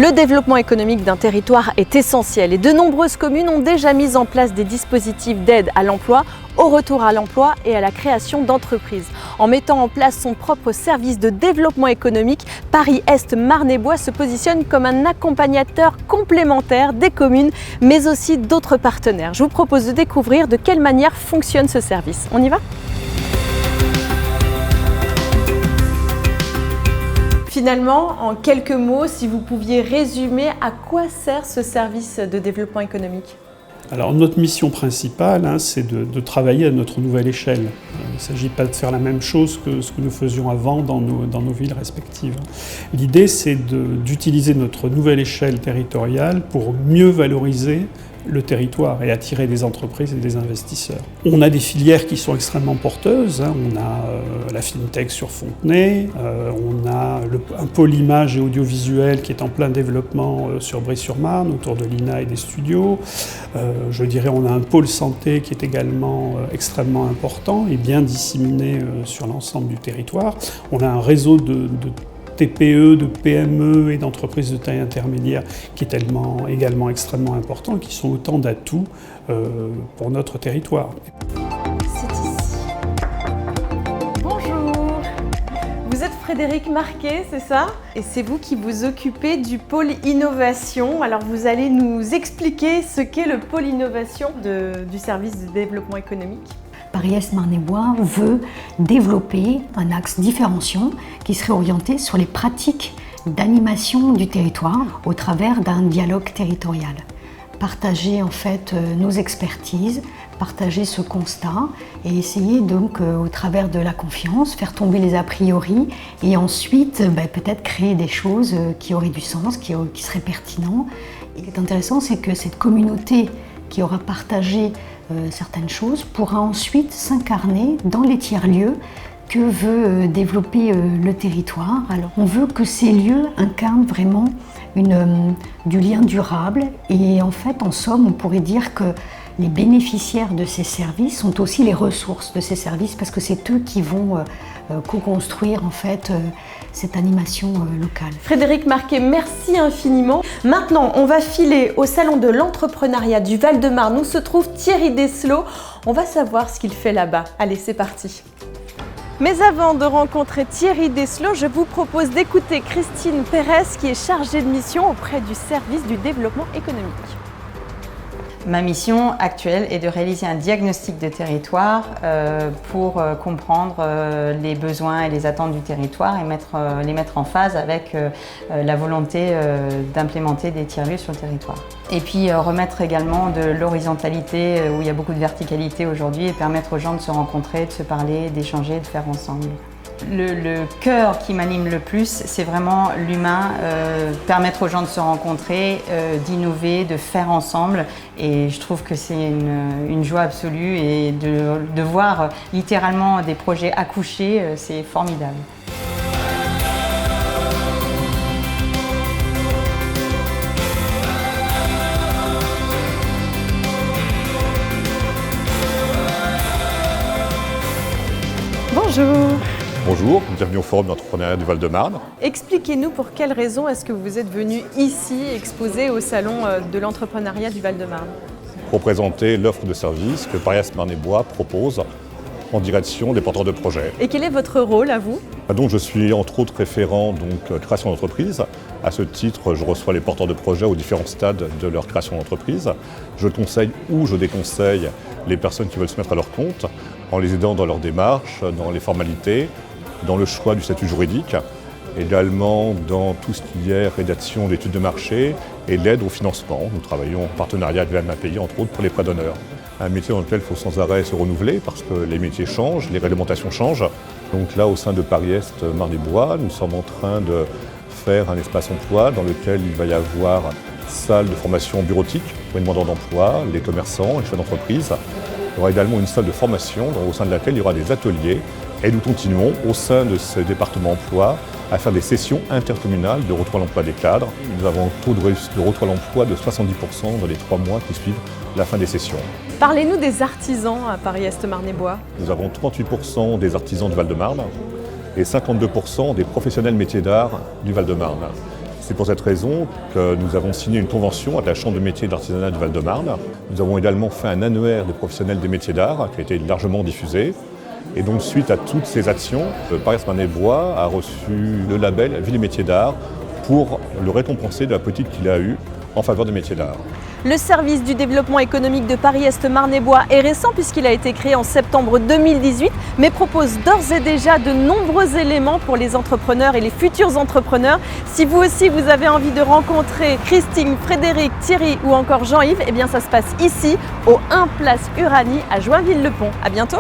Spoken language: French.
Le développement économique d'un territoire est essentiel et de nombreuses communes ont déjà mis en place des dispositifs d'aide à l'emploi, au retour à l'emploi et à la création d'entreprises. En mettant en place son propre service de développement économique, Paris-Est Marne-et-Bois se positionne comme un accompagnateur complémentaire des communes, mais aussi d'autres partenaires. Je vous propose de découvrir de quelle manière fonctionne ce service. On y va ? Finalement, en quelques mots, si vous pouviez résumer à quoi sert ce service de développement économique ? Alors notre mission principale, c'est de travailler à notre nouvelle échelle. Il ne s'agit pas de faire la même chose que ce que nous faisions avant dans nos villes respectives. L'idée, c'est d'utiliser notre nouvelle échelle territoriale pour mieux valoriser le territoire et attirer des entreprises et des investisseurs. On a des filières qui sont extrêmement porteuses. On a la FinTech sur Fontenay, on a un pôle image et audiovisuel qui est en plein développement sur Brie-sur-Marne, autour de l'INA et des studios. Je dirais on a un pôle santé qui est également extrêmement important et bien disséminé sur l'ensemble du territoire. On a un réseau de TPE, de PME et d'entreprises de taille intermédiaire qui est également extrêmement important, qui sont autant d'atouts pour notre territoire. C'est ici. Bonjour, vous êtes Frédéric Marquet, c'est ça ? Et c'est vous qui vous occupez du pôle innovation. Alors vous allez nous expliquer ce qu'est le pôle innovation du service de développement économique. Paris-Est Marne-et-Bois veut développer un axe différenciant qui serait orienté sur les pratiques d'animation du territoire au travers d'un dialogue territorial. Partager en fait nos expertises, partager ce constat et essayer donc au travers de la confiance, faire tomber les a priori et ensuite peut-être créer des choses qui auraient du sens, qui seraient pertinentes. Et ce qui est intéressant, c'est que cette communauté qui aura partagé certaines choses pourra ensuite s'incarner dans les tiers-lieux que veut développer le territoire. Alors, on veut que ces lieux incarnent vraiment du lien durable et en fait, en somme, on pourrait dire que les bénéficiaires de ces services sont aussi les ressources de ces services parce que c'est eux qui vont co-construire en fait cette animation locale. Frédéric Marquet, merci infiniment. Maintenant, on va filer au salon de l'entrepreneuriat du Val-de-Marne où se trouve Thierry Deslos. On va savoir ce qu'il fait là-bas. Allez, c'est parti. Mais avant de rencontrer Thierry Deslos, je vous propose d'écouter Christine Pérez qui est chargée de mission auprès du service du développement économique. Ma mission actuelle est de réaliser un diagnostic de territoire pour comprendre les besoins et les attentes du territoire et les mettre en phase avec la volonté d'implémenter des tiers-lieux sur le territoire. Et puis remettre également de l'horizontalité où il y a beaucoup de verticalité aujourd'hui et permettre aux gens de se rencontrer, de se parler, d'échanger, de faire ensemble. Le cœur qui m'anime le plus, c'est vraiment l'humain, permettre aux gens de se rencontrer, d'innover, de faire ensemble. Et je trouve que c'est une joie absolue et de voir littéralement des projets accoucher, c'est formidable. Bonjour. Bonjour, bienvenue au Forum d'entrepreneuriat du Val-de-Marne. Expliquez-nous pour quelles raisons est-ce que vous êtes venu ici exposer au salon de l'entrepreneuriat du Val-de-Marne ? Pour présenter l'offre de services que Paris-Est Marne-et-Bois propose en direction des porteurs de projets. Et quel est votre rôle à vous ? Donc, je suis entre autres référent création d'entreprise. À ce titre, je reçois les porteurs de projets aux différents stades de leur création d'entreprise. Je conseille ou je déconseille les personnes qui veulent se mettre à leur compte en les aidant dans leur démarche, dans les formalités, dans le choix du statut juridique, également dans tout ce qui est rédaction d'études de marché et l'aide au financement. Nous travaillons en partenariat avec l'AMAPI, entre autres pour les prêts d'honneur. Un métier dans lequel il faut sans arrêt se renouveler parce que les métiers changent, les réglementations changent. Donc là, au sein de Paris-Est Marne-et-Bois, nous sommes en train de faire un espace emploi dans lequel il va y avoir salle de formation bureautique pour les demandeurs d'emploi, les commerçants, les chefs d'entreprise. Il y aura également une salle de formation au sein de laquelle il y aura des ateliers. Et nous continuons au sein de ce département emploi à faire des sessions intercommunales de retour à l'emploi des cadres. Nous avons un taux de retour à l'emploi de 70% dans les 3 mois qui suivent la fin des sessions. Parlez-nous des artisans à Paris-Est Marne-et-Bois. Nous avons 38% des artisans du Val-de-Marne et 52% des professionnels métiers d'art du Val-de-Marne. C'est pour cette raison que nous avons signé une convention avec la Chambre de métiers et de l'artisanat du Val-de-Marne. Nous avons également fait un annuaire des professionnels des métiers d'art qui a été largement diffusé. Et donc, suite à toutes ces actions, Paris-Marne-et-Bois a reçu le label Ville et métiers d'art pour le récompenser de la politique qu'il a eue en faveur des métiers d'art. Le service du développement économique de Paris-Est-Marne-et-Bois est récent puisqu'il a été créé en septembre 2018, mais propose d'ores et déjà de nombreux éléments pour les entrepreneurs et les futurs entrepreneurs. Si vous aussi vous avez envie de rencontrer Christine, Frédéric, Thierry ou encore Jean-Yves, eh bien ça se passe ici, au 1 place Uranie à Joinville-le-Pont. À bientôt.